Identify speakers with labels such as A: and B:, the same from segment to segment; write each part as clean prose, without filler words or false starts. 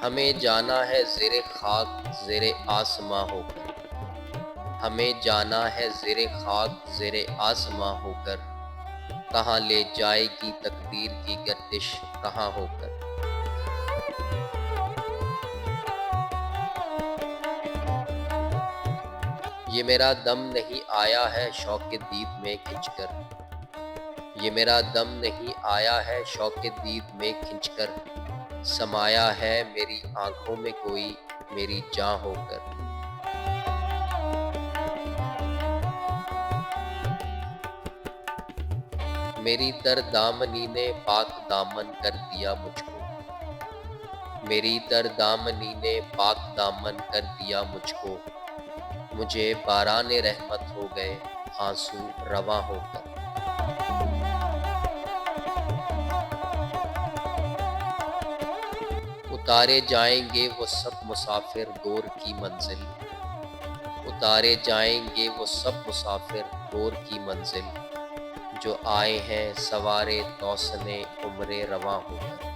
A: ہمیں جانا ہے زیر خاک زیر آسماں ہو کر، ہمیں جانا ہے زیر خاک زیر آسماں ہو کر، کہاں لے جائے گی تقدیر کی گردش کہاں ہو کر۔ یہ میرا دم نہیں آیا ہے شوق دید میں کھنچ کر، یہ میرا دم نہیں آیا ہے شوق دید میں کھنچ کر، سمایا ہے میری آنکھوں میں کوئی میری جاں ہو کر۔ میری تر دامنی نے پاک دامن کر دیا مجھ کو، میری تر دامنی نے پاک دامن کر دیا مجھ کو، مجھے باران رحمت ہو گئے آنسو رواں ہو کر۔ اتارے جائیں گے وہ سب مسافر دور کی منزل، اتارے جائیں گے وہ سب مسافر دور کی منزل، جو آئے ہیں سوارے توسن عمر رواں ہو کر۔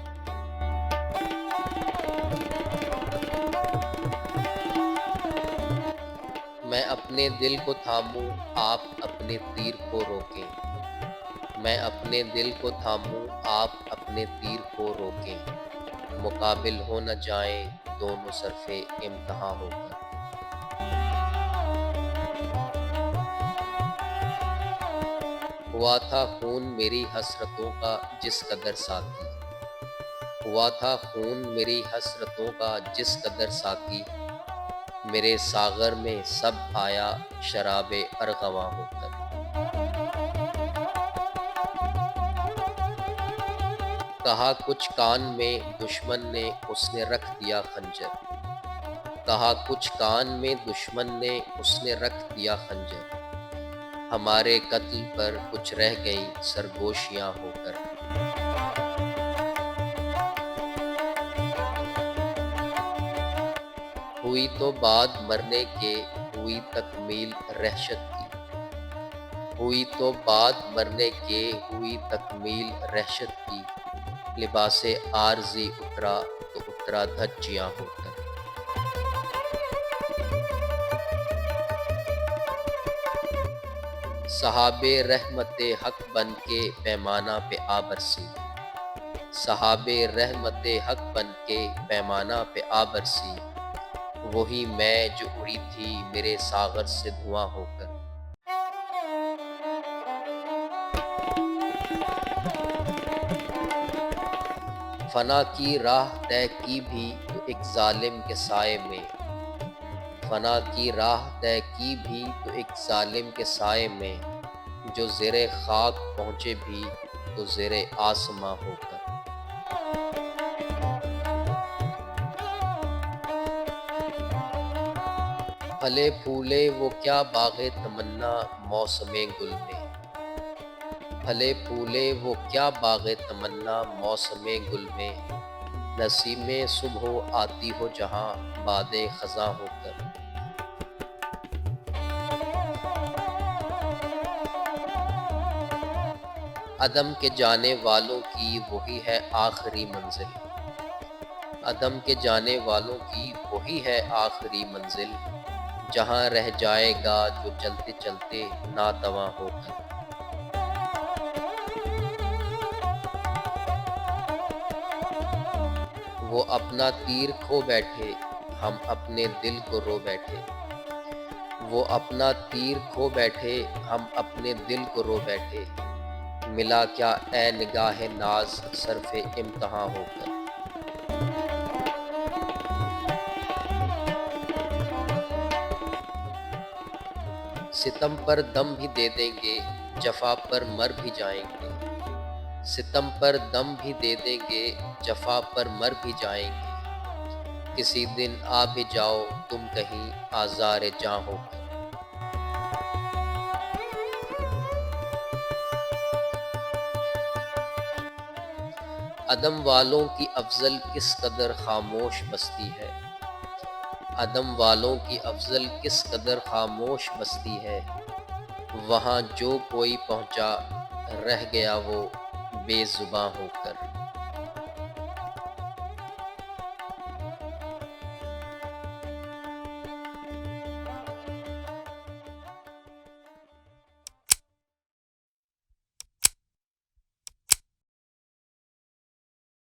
A: میں اپنے دل کو تھاموں آپ اپنے تیر کو روکیں، میں اپنے دل کو تھاموں آپ اپنے تیر کو روکیں، مقابل ہو نہ جائیں دونوں صرف امتحاں ہو کر۔ ہوا تھا خون میری حسرتوں کا جس قدر ساقی، ہوا تھا خون میری حسرتوں کا جس قدر ساقی، میرے ساغر میں سب آیا شراب ارغواں ہو کر۔ کہا کچھ کان میں دشمن نے اس نے رکھ دیا خنجر، کہا کچھ کان میں دشمن نے اس نے رکھ دیا خنجر، ہمارے قتل پر کچھ رہ گئی سرگوشیاں ہو کر۔ ہوئی تو بعد مرنے کے ہوئی تکمیل رحشت کی، ہوئی تو بعد مرنے کے ہوئی تکمیل رحشت کی، لباس عارضی اترا تو اترا دھجیاں ہو کر۔ صحاب رحمت حق بن کے پیمانہ پہ آ برسی، صحاب رحمت حق بن کے پیمانہ پہ آ برسی، وہی میں جو اڑی تھی میرے ساغر سے دھواں ہو کر۔ فنا کی راہ طے کی بھی تو ایک ظالم کے سائے میں، فنا کی راہ طے کی بھی تو ایک ظالم کے سائے میں، جو زیر خاک پہنچے بھی تو زیر آسماں ہو کر۔ پھلے پھولے وہ کیا باغ تمنا موسم گل میں، پھلے پھولے وہ کیا باغ تمنا موسم گل میں، نسیم صبح آتی ہو جہاں باد خزاں ہو کر۔ عدم کے جانے والوں کی وہی ہے آخری منزل، عدم کے جانے والوں کی وہی ہے آخری منزل، جہاں رہ جائے گا جو چلتے چلتے ناتواں ہو کر۔ وہ اپنا تیر کھو بیٹھے ہم اپنے دل کو رو بیٹھے، وہ اپنا تیر کھو بیٹھے ہم اپنے دل کو رو بیٹھے، ملا کیا اے نگاہ ناز صرف امتحاں ہو کر۔ ستم پر دم بھی دے دیں گے جفا پر مر بھی جائیں گے، ستم پر دم بھی دے دیں گے جفا پر مر بھی جائیں گے، کسی دن آ بھی جاؤ تم کہیں آزار جاں ہو کر۔ عدم والوں کی افضل کس قدر خاموش بستی ہے، عدم والوں کی افضل کس قدر خاموش بستی ہے، وہاں جو کوئی پہنچا رہ گیا وہ بے زباں ہو کر۔